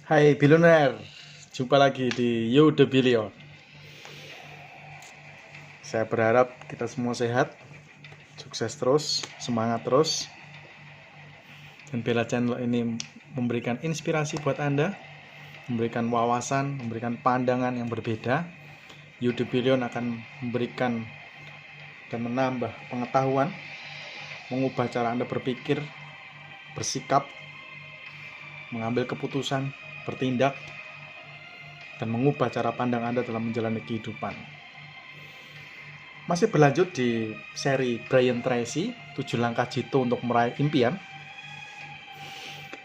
Hai Bilioner, jumpa lagi di You The Billion. Saya berharap kita semua sehat, sukses terus, semangat terus. Dan Bella Channel ini memberikan inspirasi buat Anda, memberikan wawasan, memberikan pandangan yang berbeda. You The Billion akan memberikan dan menambah pengetahuan, mengubah cara Anda berpikir, bersikap, mengambil keputusan, bertindak, dan mengubah cara pandang Anda dalam menjalani kehidupan. Masih berlanjut di seri Brian Tracy, 7 langkah jitu untuk meraih impian.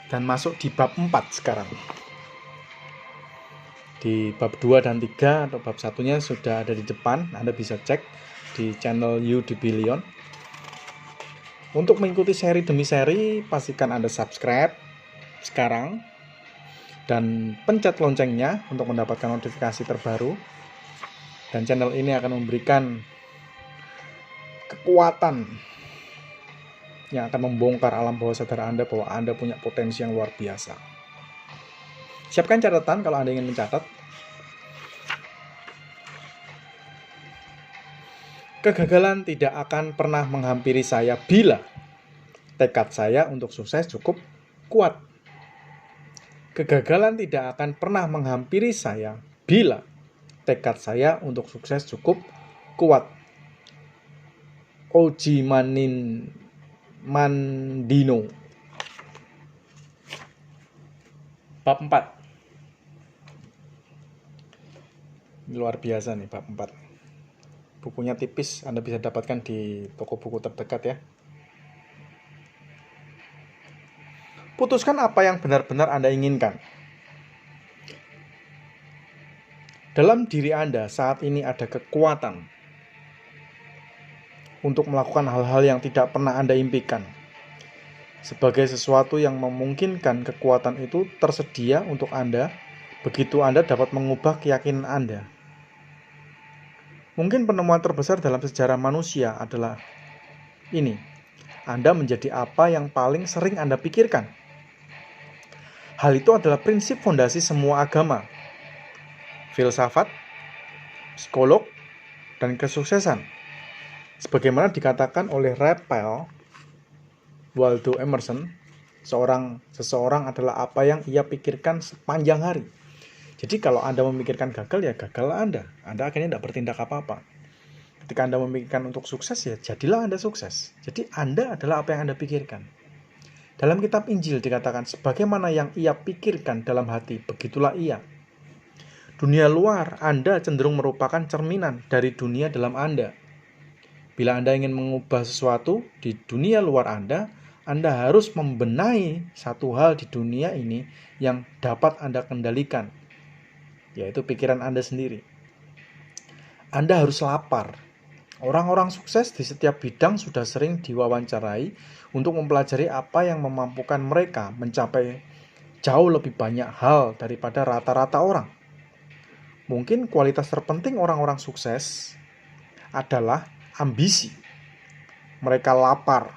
Dan masuk di bab 4 sekarang. Di bab 2 dan 3 atau bab 1-nya sudah ada di depan, Anda bisa cek di channel You The Billion. Untuk mengikuti seri demi seri, pastikan Anda subscribe sekarang dan pencet loncengnya untuk mendapatkan notifikasi terbaru. Dan channel ini akan memberikan kekuatan yang akan membongkar alam bawah sadar Anda bahwa Anda punya potensi yang luar biasa. Siapkan catatan kalau Anda ingin mencatat. Kegagalan tidak akan pernah menghampiri saya bila tekad saya untuk sukses cukup kuat. Kegagalan tidak akan pernah menghampiri saya bila tekad saya untuk sukses cukup kuat. Oji Mandino. Bab 4. Luar biasa nih bab 4. Bukunya tipis, Anda bisa dapatkan di toko buku terdekat ya. Putuskan apa yang benar-benar Anda inginkan. Dalam diri Anda saat ini ada kekuatan untuk melakukan hal-hal yang tidak pernah Anda impikan. Sebagai sesuatu yang memungkinkan, kekuatan itu tersedia untuk Anda, begitu Anda dapat mengubah keyakinan Anda. Mungkin penemuan terbesar dalam sejarah manusia adalah ini. Anda menjadi apa yang paling sering Anda pikirkan. Hal itu adalah prinsip fondasi semua agama, filsafat, psikolog, dan kesuksesan. Sebagaimana dikatakan oleh Ralph Waldo Emerson, seseorang adalah apa yang ia pikirkan sepanjang hari. Jadi kalau Anda memikirkan gagal, ya gagallah Anda. Anda akhirnya tidak bertindak apa-apa. Ketika Anda memikirkan untuk sukses, ya jadilah Anda sukses. Jadi Anda adalah apa yang Anda pikirkan. Dalam kitab Injil dikatakan, sebagaimana yang ia pikirkan dalam hati, begitulah ia. Dunia luar Anda cenderung merupakan cerminan dari dunia dalam Anda. Bila Anda ingin mengubah sesuatu di dunia luar Anda harus membenahi satu hal di dunia ini yang dapat Anda kendalikan, yaitu pikiran Anda sendiri. Anda harus lapar. Orang-orang sukses di setiap bidang sudah sering diwawancarai untuk mempelajari apa yang memampukan mereka mencapai jauh lebih banyak hal daripada rata-rata orang. Mungkin kualitas terpenting orang-orang sukses adalah ambisi. Mereka lapar.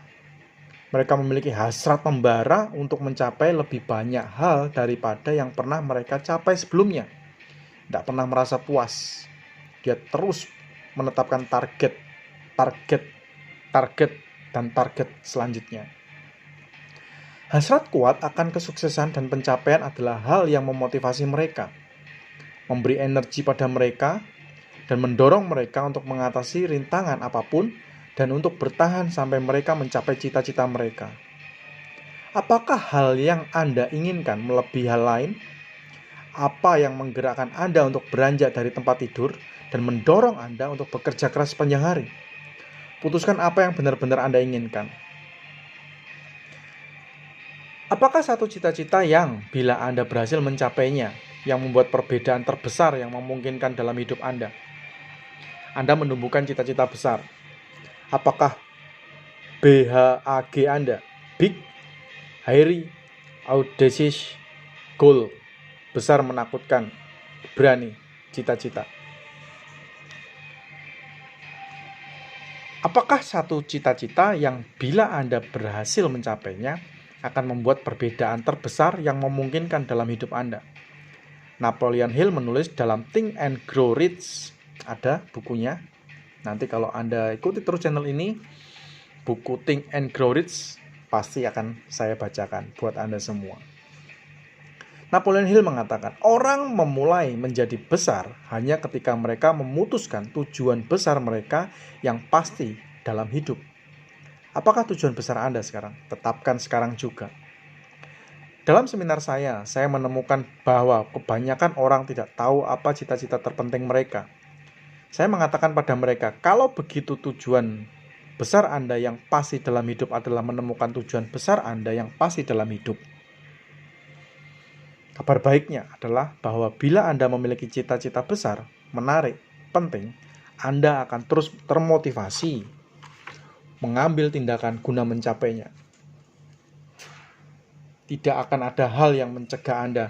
Mereka memiliki hasrat membara untuk mencapai lebih banyak hal daripada yang pernah mereka capai sebelumnya. Tidak pernah merasa puas. Dia terus menetapkan target selanjutnya. Hasrat kuat akan kesuksesan dan pencapaian adalah hal yang memotivasi mereka, memberi energi pada mereka, dan mendorong mereka untuk mengatasi rintangan apapun dan untuk bertahan sampai mereka mencapai cita-cita mereka. Apakah hal yang Anda inginkan melebihi hal lain? Apa yang menggerakkan Anda untuk beranjak dari tempat tidur dan mendorong Anda untuk bekerja keras sepanjang hari? Putuskan apa yang benar-benar Anda inginkan. Apakah satu cita-cita yang bila Anda berhasil mencapainya, yang membuat perbedaan terbesar yang memungkinkan dalam hidup Anda? Anda menumbuhkan cita-cita besar. Apakah BHAG Anda? Big, hairy, audacious, goal. Besar, menakutkan, berani, cita-cita. Apakah satu cita-cita yang bila Anda berhasil mencapainya akan membuat perbedaan terbesar yang memungkinkan dalam hidup Anda? Napoleon Hill menulis dalam Think and Grow Rich, ada bukunya. Nanti kalau Anda ikuti terus channel ini, buku Think and Grow Rich pasti akan saya bacakan buat Anda semua. Napoleon Hill mengatakan, orang memulai menjadi besar hanya ketika mereka memutuskan tujuan besar mereka yang pasti dalam hidup. Apakah tujuan besar Anda sekarang? Tetapkan sekarang juga. Dalam seminar saya menemukan bahwa kebanyakan orang tidak tahu apa cita-cita terpenting mereka. Saya mengatakan pada mereka, kalau begitu tujuan besar Anda yang pasti dalam hidup adalah menemukan tujuan besar Anda yang pasti dalam hidup. Kabar baiknya adalah bahwa bila Anda memiliki cita-cita besar, menarik, penting, Anda akan terus termotivasi mengambil tindakan guna mencapainya. Tidak akan ada hal yang mencegah Anda.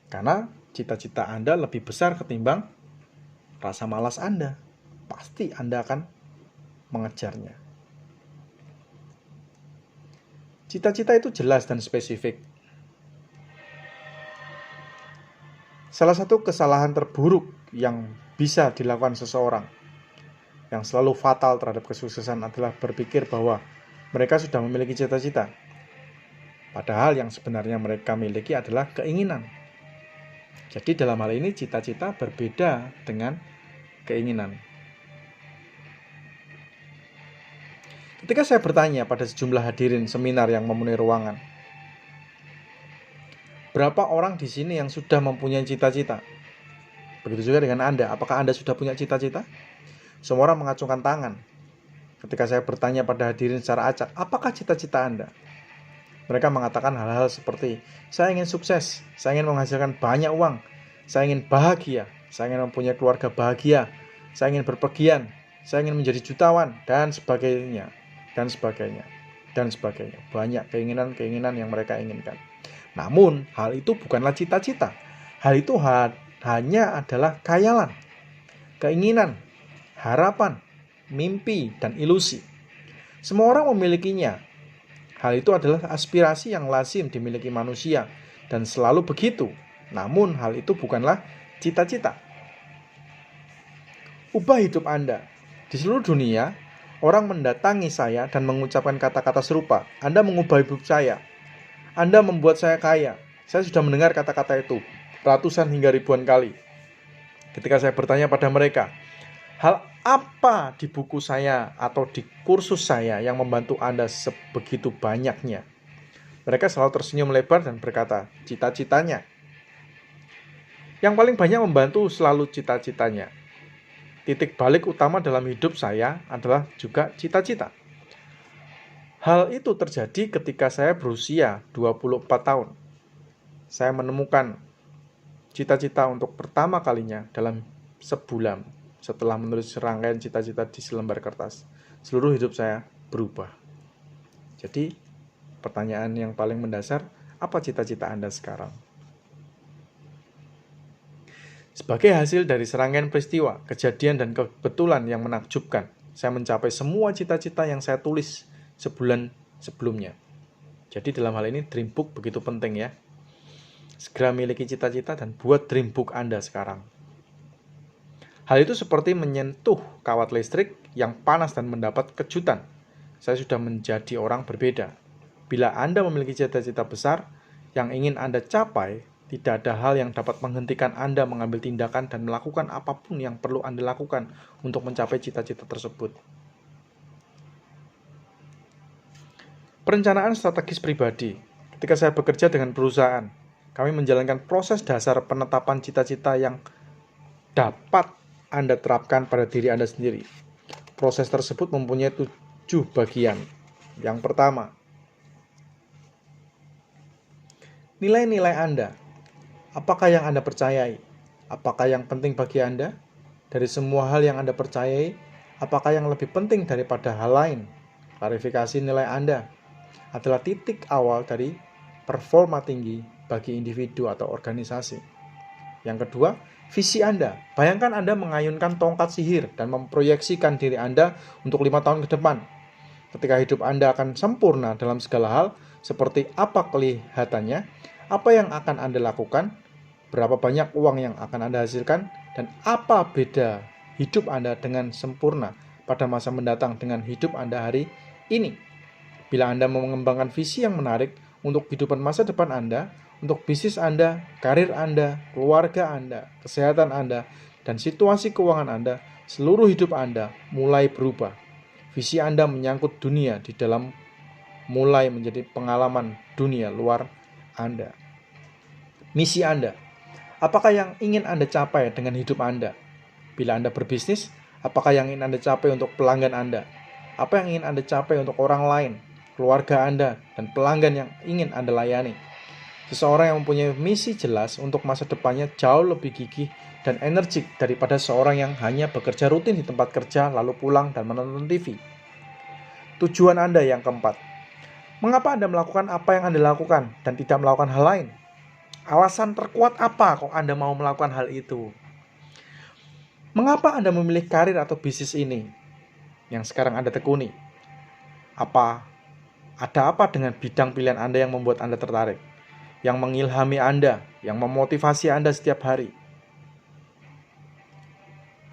Karena cita-cita Anda lebih besar ketimbang rasa malas Anda. Pasti Anda akan mengejarnya. Cita-cita itu jelas dan spesifik. Salah satu kesalahan terburuk yang bisa dilakukan seseorang yang selalu fatal terhadap kesuksesan adalah berpikir bahwa mereka sudah memiliki cita-cita. Padahal yang sebenarnya mereka miliki adalah keinginan. Jadi dalam hal ini cita-cita berbeda dengan keinginan. Ketika saya bertanya pada sejumlah hadirin seminar yang memenuhi ruangan, berapa orang di sini yang sudah mempunyai cita-cita? Begitu juga dengan Anda. Apakah Anda sudah punya cita-cita? Semua orang mengacungkan tangan. Ketika saya bertanya pada hadirin secara acak, apakah cita-cita Anda? Mereka mengatakan hal-hal seperti, saya ingin sukses, saya ingin menghasilkan banyak uang, saya ingin bahagia, saya ingin mempunyai keluarga bahagia, saya ingin berpergian, saya ingin menjadi jutawan, dan sebagainya, dan sebagainya, dan sebagainya. Banyak keinginan-keinginan yang mereka inginkan. Namun, hal itu bukanlah cita-cita. Hal itu hanya adalah khayalan, keinginan, harapan, mimpi, dan ilusi. Semua orang memilikinya. Hal itu adalah aspirasi yang lazim dimiliki manusia, dan selalu begitu. Namun, hal itu bukanlah cita-cita. Ubah hidup Anda. Di seluruh dunia, orang mendatangi saya dan mengucapkan kata-kata serupa. Anda mengubah hidup saya. Anda membuat saya kaya. Saya sudah mendengar kata-kata itu ratusan hingga ribuan kali. Ketika saya bertanya pada mereka, hal apa di buku saya atau di kursus saya yang membantu Anda sebegitu banyaknya? Mereka selalu tersenyum lebar dan berkata, cita-citanya. Yang paling banyak membantu selalu cita-citanya. Titik balik utama dalam hidup saya adalah juga cita-cita. Hal itu terjadi ketika saya berusia 24 tahun. Saya menemukan cita-cita untuk pertama kalinya dalam sebulan setelah menulis serangkaian cita-cita di selembar kertas. Seluruh hidup saya berubah. Jadi, pertanyaan yang paling mendasar, apa cita-cita Anda sekarang? Sebagai hasil dari serangkaian peristiwa, kejadian, dan kebetulan yang menakjubkan, saya mencapai semua cita-cita yang saya tulis sebulan sebelumnya. Jadi dalam hal ini dream book begitu penting ya. Segera miliki cita-cita dan buat dream book Anda sekarang. Hal itu seperti menyentuh kawat listrik yang panas dan mendapat kejutan. Saya sudah menjadi orang berbeda. Bila Anda memiliki cita-cita besar yang ingin Anda capai, tidak ada hal yang dapat menghentikan Anda mengambil tindakan dan melakukan apapun yang perlu Anda lakukan untuk mencapai cita-cita tersebut. Perencanaan strategis pribadi. Ketika saya bekerja dengan perusahaan, kami menjalankan proses dasar penetapan cita-cita yang dapat Anda terapkan pada diri Anda sendiri. Proses tersebut mempunyai 7 bagian. Yang pertama, nilai-nilai Anda. Apakah yang Anda percayai? Apakah yang penting bagi Anda? Dari semua hal yang Anda percayai, apakah yang lebih penting daripada hal lain? Klarifikasi nilai Anda adalah titik awal dari performa tinggi bagi individu atau organisasi. Yang kedua, visi Anda. Bayangkan Anda mengayunkan tongkat sihir dan memproyeksikan diri Anda untuk 5 tahun ke depan. Ketika hidup Anda akan sempurna dalam segala hal, seperti apa kelihatannya, Apa yang akan Anda lakukan? Berapa banyak uang yang akan Anda hasilkan? Dan apa beda hidup Anda dengan sempurna pada masa mendatang dengan hidup Anda hari ini? Bila Anda mau mengembangkan visi yang menarik untuk kehidupan masa depan Anda, untuk bisnis Anda, karir Anda, keluarga Anda, kesehatan Anda, dan situasi keuangan Anda, seluruh hidup Anda mulai berubah. Visi Anda menyangkut dunia di dalam mulai menjadi pengalaman dunia luar Anda. Misi Anda, apakah yang ingin Anda capai dengan hidup Anda? Bila Anda berbisnis, apakah yang ingin Anda capai untuk pelanggan Anda? Apa yang ingin Anda capai untuk orang lain, keluarga Anda, dan pelanggan yang ingin Anda layani? Seseorang yang mempunyai misi jelas untuk masa depannya jauh lebih gigih dan energik daripada seorang yang hanya bekerja rutin di tempat kerja lalu pulang dan menonton TV. Tujuan Anda yang keempat, mengapa Anda melakukan apa yang Anda lakukan dan tidak melakukan hal lain? Alasan terkuat apa kok Anda mau melakukan hal itu? Mengapa Anda memilih karir atau bisnis ini yang sekarang Anda tekuni? Ada apa dengan bidang pilihan Anda yang membuat Anda tertarik? Yang mengilhami Anda, yang memotivasi Anda setiap hari?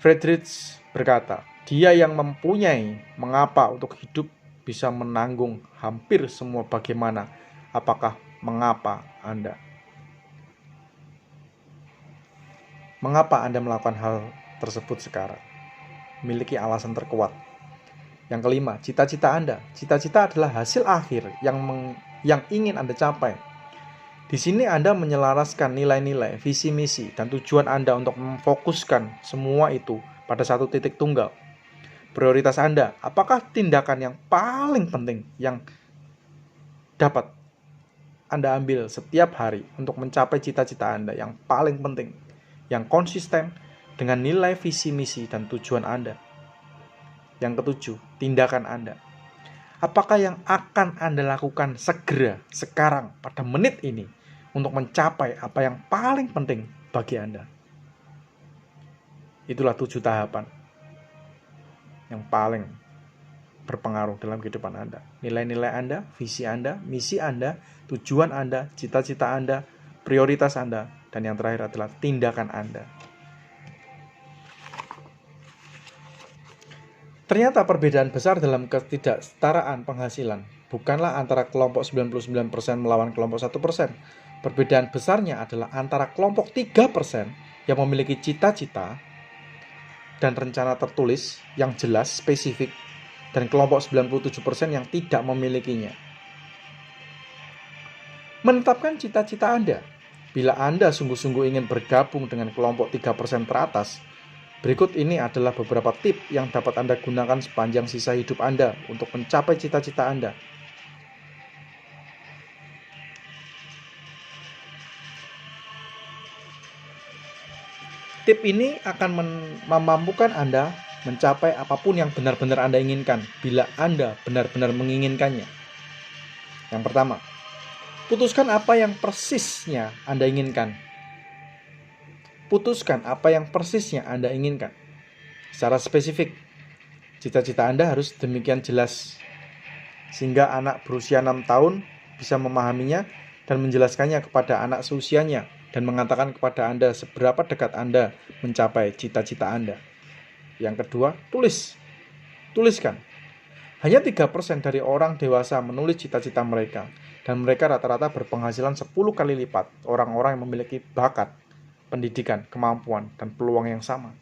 Friedrich berkata, dia yang mempunyai mengapa untuk hidup bisa menanggung hampir semua bagaimana. Apakah mengapa Anda? Mengapa Anda melakukan hal tersebut sekarang? Memiliki alasan terkuat. Yang kelima, cita-cita Anda. Cita-cita adalah hasil akhir yang ingin Anda capai. Di sini Anda menyelaraskan nilai-nilai, visi misi, dan tujuan Anda untuk memfokuskan semua itu pada satu titik tunggal. Prioritas Anda, apakah tindakan yang paling penting yang dapat Anda ambil setiap hari untuk mencapai cita-cita Anda yang paling penting, yang konsisten dengan nilai visi misi dan tujuan Anda? Yang ketujuh, tindakan Anda. Apakah yang akan Anda lakukan segera, sekarang, pada menit ini untuk mencapai apa yang paling penting bagi Anda? Itulah 7 tahapan yang paling berpengaruh dalam kehidupan Anda. Nilai-nilai Anda, visi Anda, misi Anda, tujuan Anda, cita-cita Anda, prioritas Anda, dan yang terakhir adalah tindakan Anda. Ternyata perbedaan besar dalam ketidaksetaraan penghasilan bukanlah antara kelompok 99% melawan kelompok 1%. Perbedaan besarnya adalah antara kelompok 3% yang memiliki cita-cita dan rencana tertulis yang jelas, spesifik, dan kelompok 97% yang tidak memilikinya. Menetapkan cita-cita Anda. Bila Anda sungguh-sungguh ingin bergabung dengan kelompok 3% teratas, berikut ini adalah beberapa tip yang dapat Anda gunakan sepanjang sisa hidup Anda untuk mencapai cita-cita Anda. Tip ini akan memampukan Anda mencapai apapun yang benar-benar Anda inginkan bila Anda benar-benar menginginkannya. Yang pertama, putuskan apa yang persisnya Anda inginkan. Putuskan apa yang persisnya Anda inginkan. Secara spesifik, cita-cita Anda harus demikian jelas, sehingga anak berusia 6 tahun bisa memahaminya dan menjelaskannya kepada anak seusianya, dan mengatakan kepada Anda seberapa dekat Anda mencapai cita-cita Anda. Yang kedua, tuliskan. Hanya 3% dari orang dewasa menulis cita-cita mereka, dan mereka rata-rata berpenghasilan 10 kali lipat orang-orang yang memiliki bakat, pendidikan, kemampuan, dan peluang yang sama.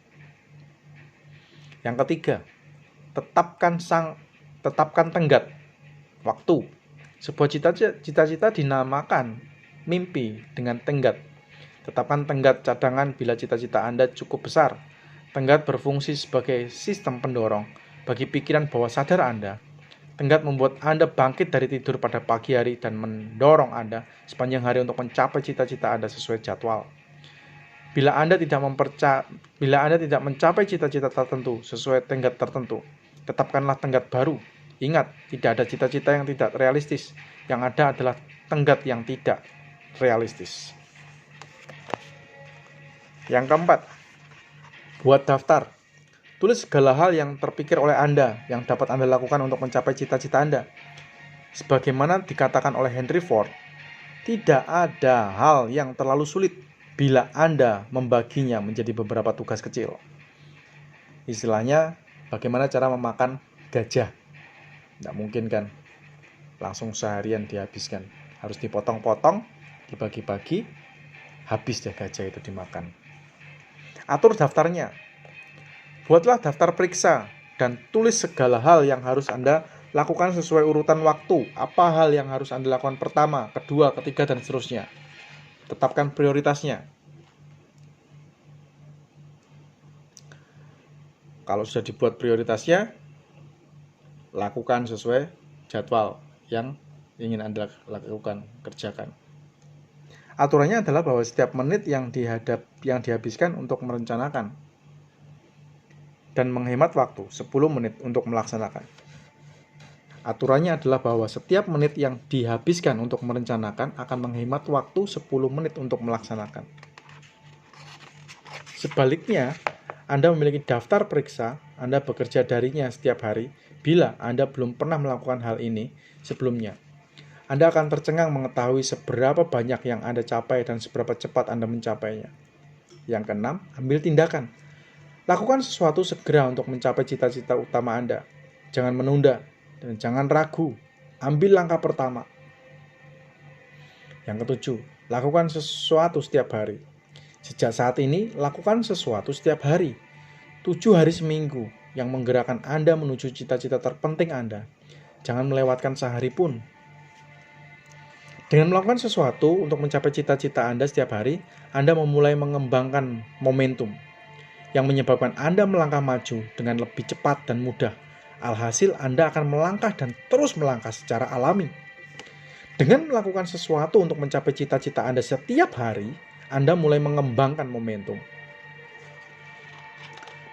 Yang ketiga, tetapkan tenggat waktu. Sebuah cita-cita dinamakan mimpi dengan tenggat. Tetapkan tenggat cadangan bila cita-cita Anda cukup besar. Tenggat berfungsi sebagai sistem pendorong bagi pikiran bawah sadar Anda. Tenggat membuat Anda bangkit dari tidur pada pagi hari dan mendorong Anda sepanjang hari untuk mencapai cita-cita Anda sesuai jadwal. Bila Anda tidak mencapai cita-cita tertentu sesuai tenggat tertentu, tetapkanlah tenggat baru. Ingat, tidak ada cita-cita yang tidak realistis. Yang ada adalah tenggat yang tidak realistis. Yang keempat, buat daftar. Tulis segala hal yang terpikir oleh Anda yang dapat Anda lakukan untuk mencapai cita-cita Anda. Sebagaimana dikatakan oleh Henry Ford, Tidak ada hal yang terlalu sulit bila Anda membaginya menjadi beberapa tugas kecil. Istilahnya, bagaimana cara memakan gajah? Tidak mungkin kan, langsung seharian dihabiskan. Harus dipotong-potong, dibagi-bagi, habis deh gajah itu dimakan. Atur daftarnya. Buatlah daftar periksa dan tulis segala hal yang harus Anda lakukan sesuai urutan waktu. Apa hal yang harus Anda lakukan pertama, kedua, ketiga, dan seterusnya. Tetapkan prioritasnya. Kalau sudah dibuat prioritasnya, lakukan sesuai jadwal yang ingin Anda lakukan, kerjakan. Aturannya adalah bahwa setiap menit yang dihabiskan untuk merencanakan dan menghemat waktu 10 menit untuk melaksanakan. Aturannya adalah bahwa setiap menit yang dihabiskan untuk merencanakan akan menghemat waktu 10 menit untuk melaksanakan. Sebaliknya, Anda memiliki daftar periksa, Anda bekerja darinya setiap hari bila Anda belum pernah melakukan hal ini sebelumnya. Anda akan tercengang mengetahui seberapa banyak yang Anda capai dan seberapa cepat Anda mencapainya. Yang keenam, ambil tindakan. Lakukan sesuatu segera untuk mencapai cita-cita utama Anda. Jangan menunda. Dan jangan ragu, ambil langkah pertama. Yang ketujuh, lakukan sesuatu setiap hari. Sejak saat ini, lakukan sesuatu setiap hari. 7 hari seminggu yang menggerakkan Anda menuju cita-cita terpenting Anda. Jangan melewatkan sehari pun. Dengan melakukan sesuatu untuk mencapai cita-cita Anda setiap hari, Anda memulai mengembangkan momentum yang menyebabkan Anda melangkah maju dengan lebih cepat dan mudah. Alhasil Anda akan melangkah dan terus melangkah secara alami. Dengan melakukan sesuatu untuk mencapai cita-cita Anda setiap hari, Anda mulai mengembangkan momentum.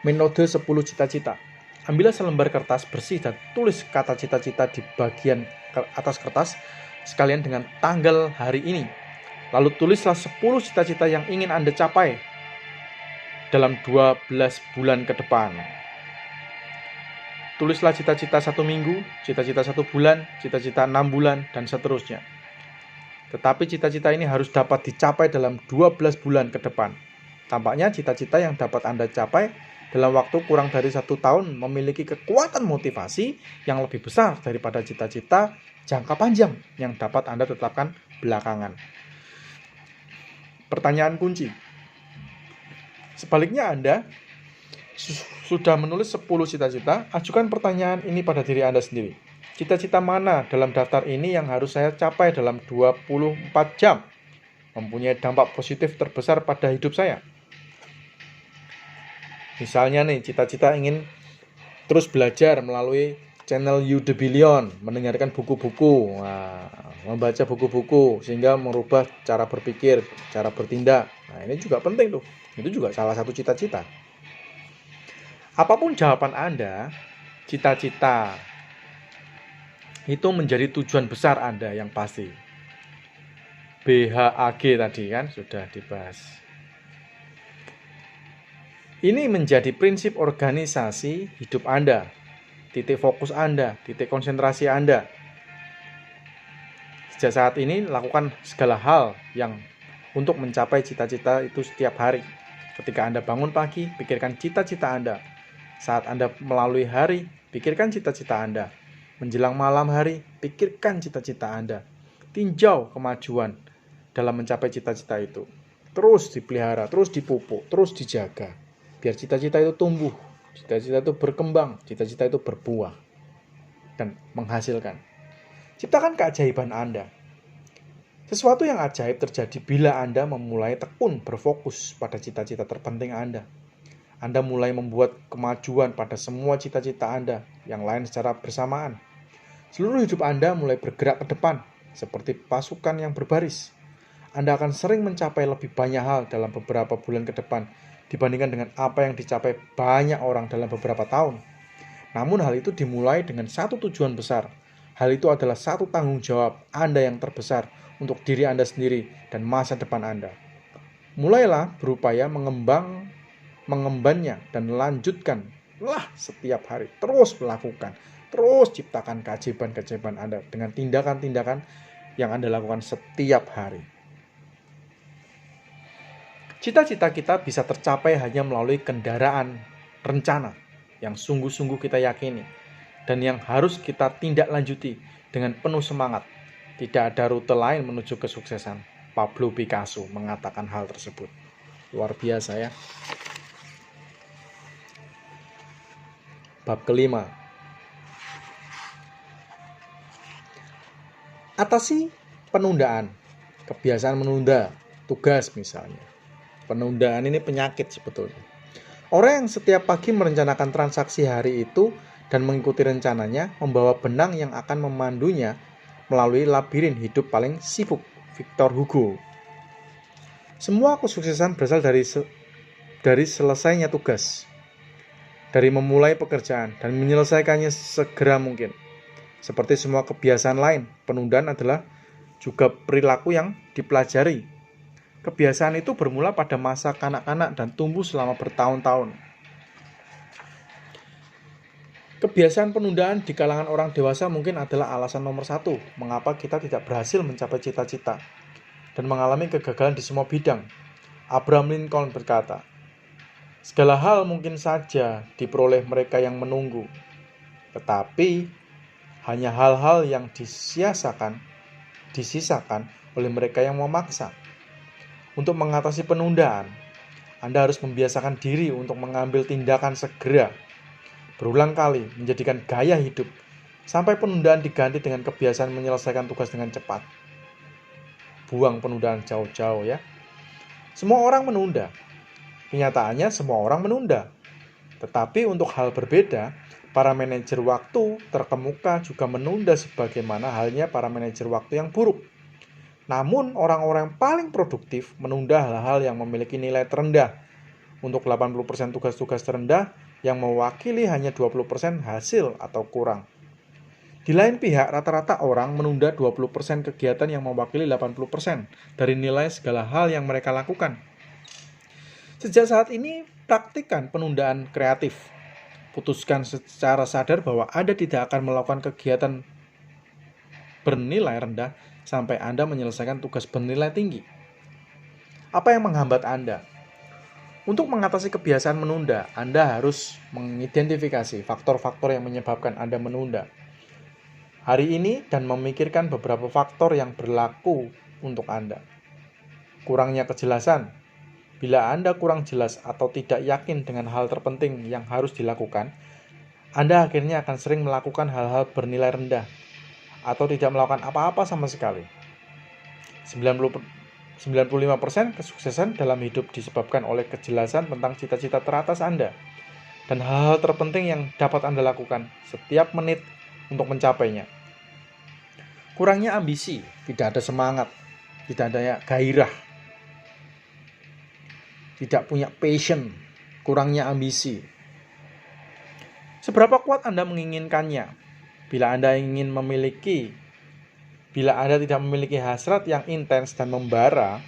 Metode 10 cita-cita. Ambillah selembar kertas bersih dan tulis kata cita-cita di bagian atas kertas sekalian dengan tanggal hari ini. Lalu tulislah 10 cita-cita yang ingin Anda capai dalam 12 bulan ke depan. Tulislah cita-cita 1 minggu, cita-cita 1 bulan, cita-cita 6 bulan, dan seterusnya. Tetapi cita-cita ini harus dapat dicapai dalam 12 bulan ke depan. Tampaknya cita-cita yang dapat Anda capai dalam waktu kurang dari 1 tahun memiliki kekuatan motivasi yang lebih besar daripada cita-cita jangka panjang yang dapat Anda tetapkan belakangan. Pertanyaan kunci. Sebaliknya Anda sudah menulis 10 cita-cita, ajukan pertanyaan ini pada diri Anda sendiri. Cita-cita mana dalam daftar ini yang harus saya capai dalam 24 jam? Mempunyai dampak positif terbesar pada hidup saya. Misalnya nih, cita-cita ingin terus belajar melalui channel You The Billion, mendengarkan buku-buku, membaca buku-buku sehingga merubah cara berpikir, cara bertindak. Nah, ini juga penting tuh. Itu juga salah satu cita-cita. Apapun jawaban Anda, cita-cita itu menjadi tujuan besar Anda yang pasti. BHAG tadi kan sudah dibahas. Ini menjadi prinsip organisasi hidup Anda, titik fokus Anda, titik konsentrasi Anda. Sejak saat ini lakukan segala hal yang untuk mencapai cita-cita itu setiap hari. Ketika Anda bangun pagi, pikirkan cita-cita Anda. Saat Anda melalui hari, pikirkan cita-cita Anda. Menjelang malam hari, pikirkan cita-cita Anda. Tinjau kemajuan dalam mencapai cita-cita itu. Terus dipelihara, terus dipupuk, terus dijaga. Biar cita-cita itu tumbuh, cita-cita itu berkembang, cita-cita itu berbuah dan menghasilkan. Ciptakan keajaiban Anda. Sesuatu yang ajaib terjadi bila Anda memulai tekun berfokus pada cita-cita terpenting Anda. Anda mulai membuat kemajuan pada semua cita-cita Anda yang lain secara bersamaan. Seluruh hidup Anda mulai bergerak ke depan, seperti pasukan yang berbaris. Anda akan sering mencapai lebih banyak hal dalam beberapa bulan ke depan dibandingkan dengan apa yang dicapai banyak orang dalam beberapa tahun. Namun hal itu dimulai dengan satu tujuan besar. Hal itu adalah satu tanggung jawab Anda yang terbesar untuk diri Anda sendiri dan masa depan Anda. Mulailah berupaya mengembannya dan lanjutkanlah setiap hari. Terus melakukan, terus ciptakan keajaiban-keajaiban Anda dengan tindakan-tindakan yang Anda lakukan setiap hari. Cita-cita kita bisa tercapai hanya melalui kendaraan rencana yang sungguh-sungguh kita yakini dan yang harus kita tindak lanjuti dengan penuh semangat. Tidak ada rute lain menuju kesuksesan. Pablo Picasso mengatakan hal tersebut. Luar biasa ya. Bab kelima. Atasi penundaan. Kebiasaan menunda tugas misalnya. Penundaan ini penyakit sebetulnya. Orang yang setiap pagi merencanakan transaksi hari itu dan mengikuti rencananya membawa benang yang akan memandunya melalui labirin hidup paling sibuk. Victor Hugo. Semua kesuksesan berasal dari selesainya tugas, dari memulai pekerjaan dan menyelesaikannya segera mungkin. Seperti semua kebiasaan lain, penundaan adalah juga perilaku yang dipelajari. Kebiasaan itu bermula pada masa kanak-kanak dan tumbuh selama bertahun-tahun. Kebiasaan penundaan di kalangan orang dewasa mungkin adalah alasan nomor 1 mengapa kita tidak berhasil mencapai cita-cita dan mengalami kegagalan di semua bidang. Abraham Lincoln berkata, "Segala hal mungkin saja diperoleh mereka yang menunggu, tetapi hanya hal-hal yang disisakan oleh mereka yang memaksa." Untuk mengatasi penundaan, Anda harus membiasakan diri untuk mengambil tindakan segera, berulang kali menjadikan gaya hidup, sampai penundaan diganti dengan kebiasaan menyelesaikan tugas dengan cepat. Buang penundaan jauh-jauh ya. Semua orang menunda. Kenyataannya semua orang menunda. Tetapi untuk hal berbeda, para manajer waktu terkemuka juga menunda sebagaimana halnya para manajer waktu yang buruk. Namun orang-orang yang paling produktif menunda hal-hal yang memiliki nilai terendah. Untuk 80% tugas-tugas terendah yang mewakili hanya 20% hasil atau kurang. Di lain pihak, rata-rata orang menunda 20% kegiatan yang mewakili 80% dari nilai segala hal yang mereka lakukan. Sejak saat ini, praktikkan penundaan kreatif. Putuskan secara sadar bahwa Anda tidak akan melakukan kegiatan bernilai rendah sampai Anda menyelesaikan tugas bernilai tinggi. Apa yang menghambat Anda? Untuk mengatasi kebiasaan menunda, Anda harus mengidentifikasi faktor-faktor yang menyebabkan Anda menunda hari ini dan memikirkan beberapa faktor yang berlaku untuk Anda. Kurangnya kejelasan. Bila Anda kurang jelas atau tidak yakin dengan hal terpenting yang harus dilakukan, Anda akhirnya akan sering melakukan hal-hal bernilai rendah atau tidak melakukan apa-apa sama sekali. 95% kesuksesan dalam hidup disebabkan oleh kejelasan tentang cita-cita teratas Anda dan hal-hal terpenting yang dapat Anda lakukan setiap menit untuk mencapainya. Kurangnya ambisi, tidak ada semangat, tidak ada gairah, tidak punya passion, kurangnya ambisi. Seberapa kuat Anda menginginkannya? Bila Anda tidak memiliki hasrat yang intens dan membara,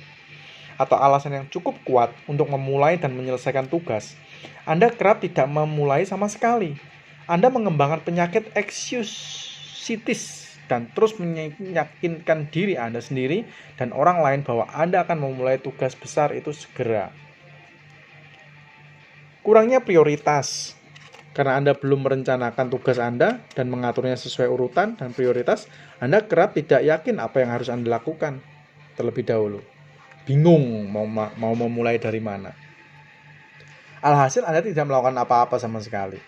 atau alasan yang cukup kuat untuk memulai dan menyelesaikan tugas, Anda kerap tidak memulai sama sekali. Anda mengembangkan penyakit excusitis dan terus meyakinkan diri Anda sendiri dan orang lain bahwa Anda akan memulai tugas besar itu segera. Kurangnya prioritas. Karena Anda belum merencanakan tugas Anda dan mengaturnya sesuai urutan dan prioritas, Anda kerap tidak yakin apa yang harus Anda lakukan terlebih dahulu. Bingung mau memulai dari mana. Alhasil Anda tidak melakukan apa-apa sama sekali.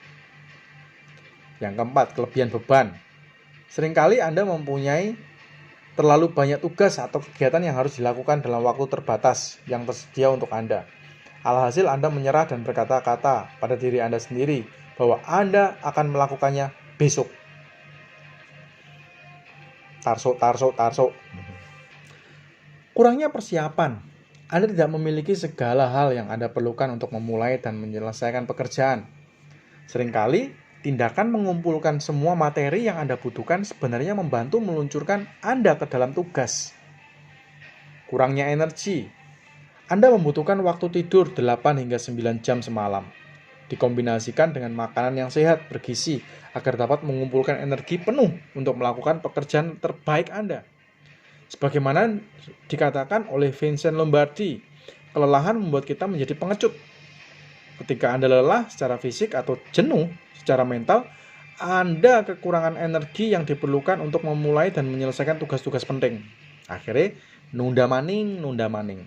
Yang keempat, kelebihan beban. Seringkali Anda mempunyai terlalu banyak tugas atau kegiatan yang harus dilakukan dalam waktu terbatas yang tersedia untuk Anda. Alhasil Anda menyerah dan berkata-kata pada diri Anda sendiri bahwa Anda akan melakukannya besok. Tarso. Kurangnya persiapan. Anda tidak memiliki segala hal yang Anda perlukan untuk memulai dan menyelesaikan pekerjaan. Seringkali, tindakan mengumpulkan semua materi yang Anda butuhkan sebenarnya membantu meluncurkan Anda ke dalam tugas. Kurangnya energi. Anda membutuhkan waktu tidur 8 hingga 9 jam semalam. Dikombinasikan dengan makanan yang sehat, bergizi, agar dapat mengumpulkan energi penuh untuk melakukan pekerjaan terbaik Anda. Sebagaimana dikatakan oleh Vincent Lombardi, kelelahan membuat kita menjadi pengecut. Ketika Anda lelah secara fisik atau jenuh secara mental, Anda kekurangan energi yang diperlukan untuk memulai dan menyelesaikan tugas-tugas penting. Akhirnya, nunda maning.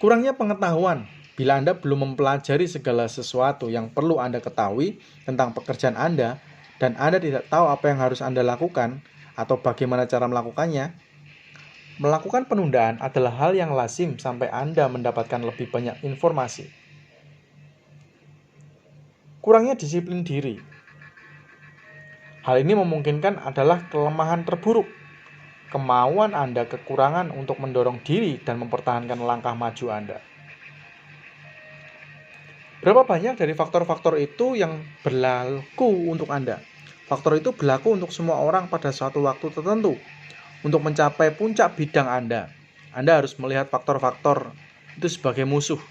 Kurangnya pengetahuan. Bila Anda belum mempelajari segala sesuatu yang perlu Anda ketahui tentang pekerjaan Anda, dan Anda tidak tahu apa yang harus Anda lakukan, atau bagaimana cara melakukannya, melakukan penundaan adalah hal yang lazim sampai Anda mendapatkan lebih banyak informasi. Kurangnya disiplin diri. Hal ini memungkinkan adalah kelemahan terburuk. Kemauan Anda kekurangan untuk mendorong diri dan mempertahankan langkah maju Anda. Berapa banyak dari faktor-faktor itu yang berlaku untuk Anda? Faktor itu berlaku untuk semua orang pada suatu waktu tertentu. Untuk mencapai puncak bidang Anda harus melihat faktor-faktor itu sebagai musuh.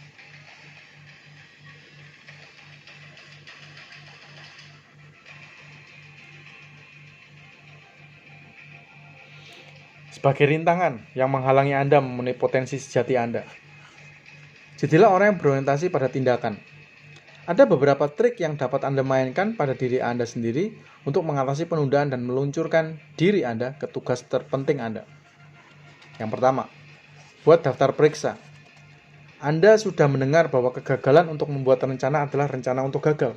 Sebagai rintangan yang menghalangi Anda memenuhi potensi sejati Anda. Jadilah orang yang berorientasi pada tindakan. Ada beberapa trik yang dapat Anda mainkan pada diri Anda sendiri untuk mengatasi penundaan dan meluncurkan diri Anda ke tugas terpenting Anda. Yang pertama, buat daftar periksa. Anda sudah mendengar bahwa kegagalan untuk membuat rencana adalah rencana untuk gagal.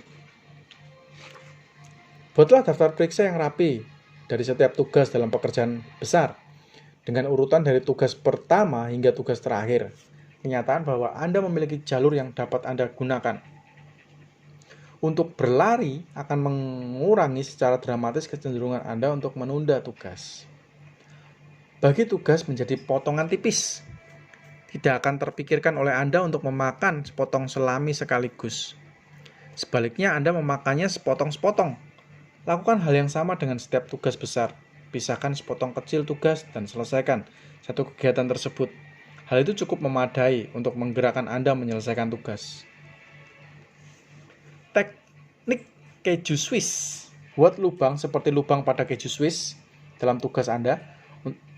Buatlah daftar periksa yang rapi dari setiap tugas dalam pekerjaan besar, dengan urutan dari tugas pertama hingga tugas terakhir. Kenyataan bahwa Anda memiliki jalur yang dapat Anda gunakan. Untuk berlari akan mengurangi secara dramatis kecenderungan Anda untuk menunda tugas. Bagi tugas menjadi potongan tipis. Tidak akan terpikirkan oleh Anda untuk memakan sepotong salami sekaligus. Sebaliknya Anda memakannya sepotong-sepotong. Lakukan hal yang sama dengan setiap tugas besar. Pisahkan sepotong kecil tugas dan selesaikan satu kegiatan tersebut. Hal itu cukup memadai untuk menggerakkan Anda menyelesaikan tugas. Teknik keju Swiss. Buat lubang seperti lubang pada keju Swiss dalam tugas Anda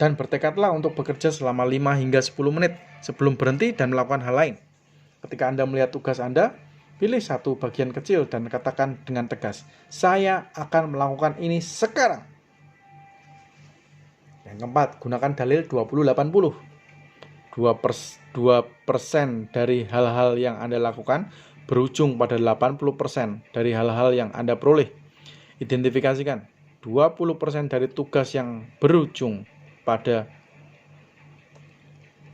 dan bertekadlah untuk bekerja selama 5 hingga 10 menit sebelum berhenti dan melakukan hal lain. Ketika Anda melihat tugas Anda, pilih satu bagian kecil dan katakan dengan tegas, "Saya akan melakukan ini sekarang." Yang keempat, gunakan dalil 20-80. 2% dari hal-hal yang Anda lakukan berujung pada 80% dari hal-hal yang Anda peroleh. Identifikasikan 20% dari tugas yang berujung pada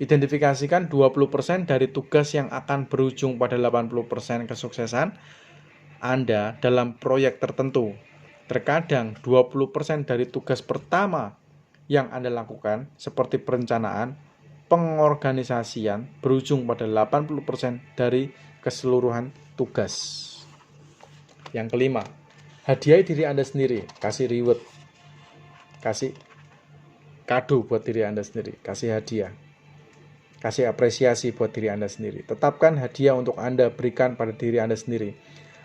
20% dari tugas yang akan berujung pada 80% kesuksesan Anda dalam proyek tertentu. Terkadang 20% dari tugas pertama yang Anda lakukan seperti perencanaan, pengorganisasian berujung pada 80% dari keseluruhan tugas. Yang kelima, hadiahi diri Anda sendiri, kasih reward, kasih kado buat diri Anda sendiri, kasih hadiah, kasih apresiasi buat diri Anda sendiri. Tetapkan hadiah untuk Anda berikan pada diri Anda sendiri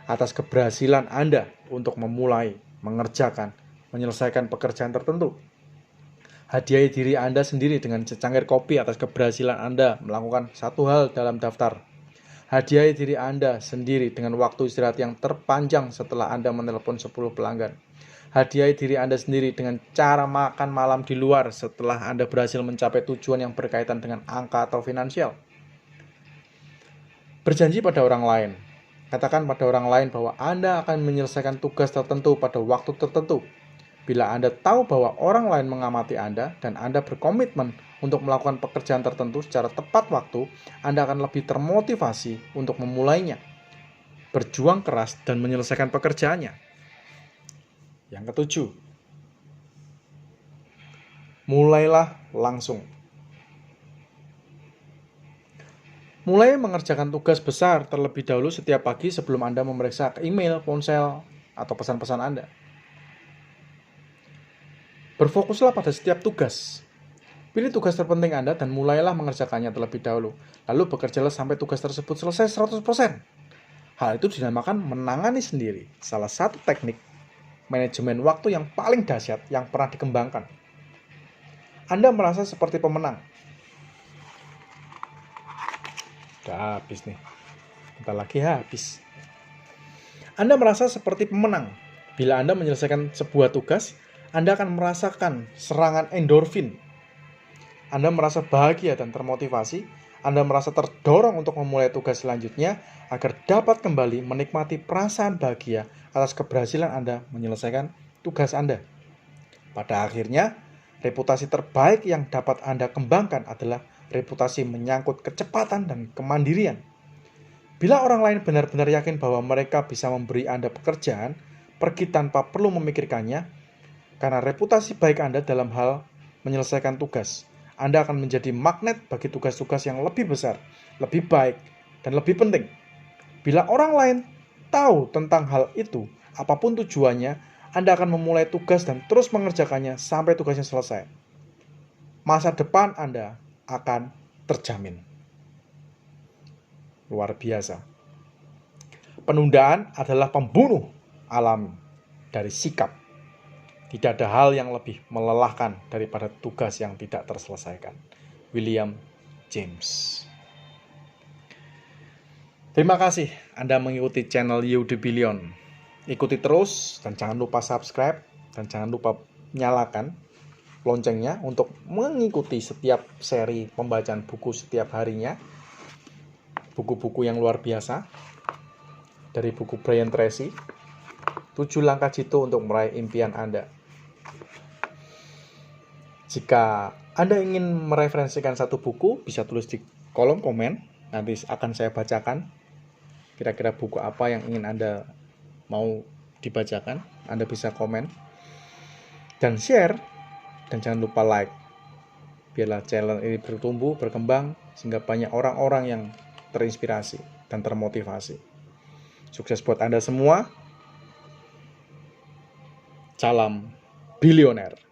atas keberhasilan Anda untuk memulai, mengerjakan, menyelesaikan pekerjaan tertentu. Hadiahi diri Anda sendiri dengan secangkir kopi atas keberhasilan Anda melakukan satu hal dalam daftar. Hadiahi diri Anda sendiri dengan waktu istirahat yang terpanjang setelah Anda menelepon 10 pelanggan. Hadiahi diri Anda sendiri dengan cara makan malam di luar setelah Anda berhasil mencapai tujuan yang berkaitan dengan angka atau finansial. Berjanji pada orang lain. Katakan pada orang lain bahwa Anda akan menyelesaikan tugas tertentu pada waktu tertentu. Bila Anda tahu bahwa orang lain mengamati Anda dan Anda berkomitmen untuk melakukan pekerjaan tertentu secara tepat waktu, Anda akan lebih termotivasi untuk memulainya, berjuang keras dan menyelesaikan pekerjaannya. Yang ketujuh, mulailah langsung. Mulai mengerjakan tugas besar terlebih dahulu setiap pagi sebelum Anda memeriksa email, ponsel, atau pesan-pesan Anda. Berfokuslah pada setiap tugas. Pilih tugas terpenting Anda dan mulailah mengerjakannya terlebih dahulu. Lalu bekerjalah sampai tugas tersebut selesai 100%. Hal itu dinamakan menangani sendiri. Salah satu teknik manajemen waktu yang paling dahsyat yang pernah dikembangkan. Anda merasa seperti pemenang. Udah habis nih. Bentar lagi habis. Anda merasa seperti pemenang. Bila Anda menyelesaikan sebuah tugas, Anda akan merasakan serangan endorfin. Anda merasa bahagia dan termotivasi. Anda merasa terdorong untuk memulai tugas selanjutnya agar dapat kembali menikmati perasaan bahagia atas keberhasilan Anda menyelesaikan tugas Anda. Pada akhirnya, reputasi terbaik yang dapat Anda kembangkan adalah reputasi menyangkut kecepatan dan kemandirian. Bila orang lain benar-benar yakin bahwa mereka bisa memberi Anda pekerjaan, pergi tanpa perlu memikirkannya, karena reputasi baik Anda dalam hal menyelesaikan tugas. Anda akan menjadi magnet bagi tugas-tugas yang lebih besar, lebih baik, dan lebih penting. Bila orang lain tahu tentang hal itu, apapun tujuannya, Anda akan memulai tugas dan terus mengerjakannya sampai tugasnya selesai. Masa depan Anda akan terjamin. Luar biasa. Penundaan adalah pembunuh alami dari sikap. Tidak ada hal yang lebih melelahkan daripada tugas yang tidak terselesaikan. William James. Terima kasih Anda mengikuti channel You The Billion. Ikuti terus dan jangan lupa subscribe dan jangan lupa nyalakan loncengnya untuk mengikuti setiap seri pembacaan buku setiap harinya. Buku-buku yang luar biasa dari buku Brian Tracy. 7 langkah jitu untuk meraih impian Anda. Jika Anda ingin mereferensikan satu buku, bisa tulis di kolom komen. Nanti akan saya bacakan. Kira-kira buku apa yang ingin Anda mau dibacakan. Anda bisa komen. Dan share. Dan jangan lupa like. Biarlah channel ini bertumbuh, berkembang. Sehingga banyak orang-orang yang terinspirasi dan termotivasi. Sukses buat Anda semua. Salam bilioner.